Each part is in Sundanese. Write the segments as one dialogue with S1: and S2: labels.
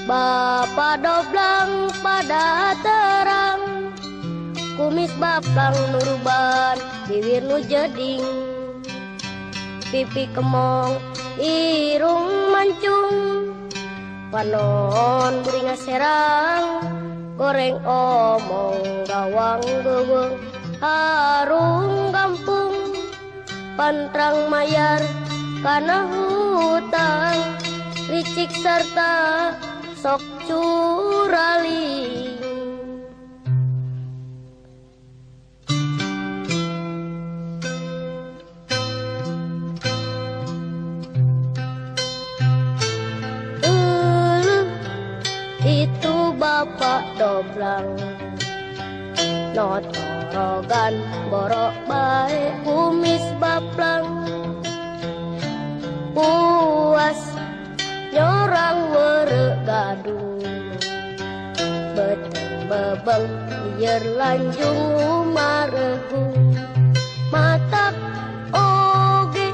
S1: Bapa doblang pada terang, kumis baplang nuruban, bibir nu jeding, pipi kemong, irung mancung, panon buringa serang, goreng omong gawang geweng, harung gampung, pantrang mayar kana hutang, licik serta sok curaling. Itu bapak doblang, notorogan borok bae kumis baplang, puas nyorang gaduh, beteng bebeng liar lanjung marehu, matak oge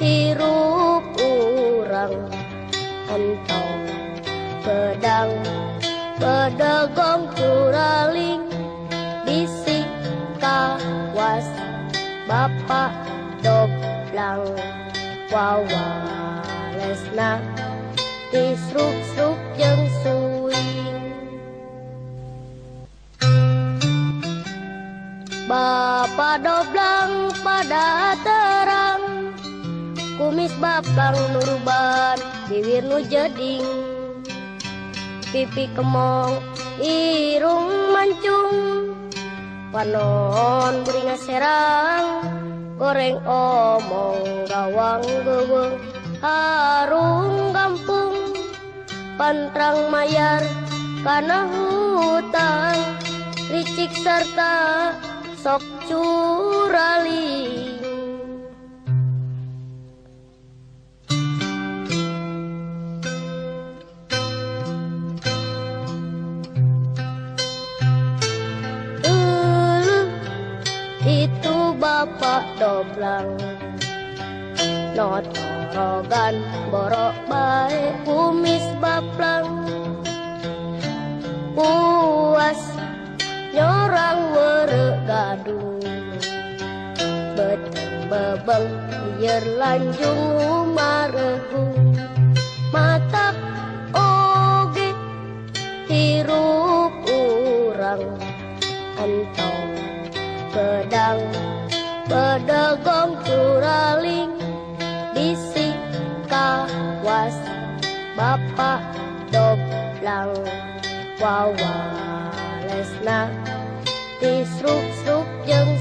S1: hirup urang, entau pedang pedegong curaling, bisik kawas bapak doblang, wawa lesna disruk-sruk jeung suing. Bapa doblang pada terang, kumis baplang nuruban, bibir nu jeding, pipi kemong, irung mancung, panon buringa serang, goreng omong gawang geweng, harung gampung, pantrang mayar kana hutang, licik serta sok curaling. Itu bapak doblang, notorogan borok bae kumis baplang, puas nyorang gaduh, beteng bebeng liar lanjung marehu, matak oge hirup urang, entau pedang pedegong curaling, bisik kawas bapak doblang, wawa lesna disruk-sruk jeung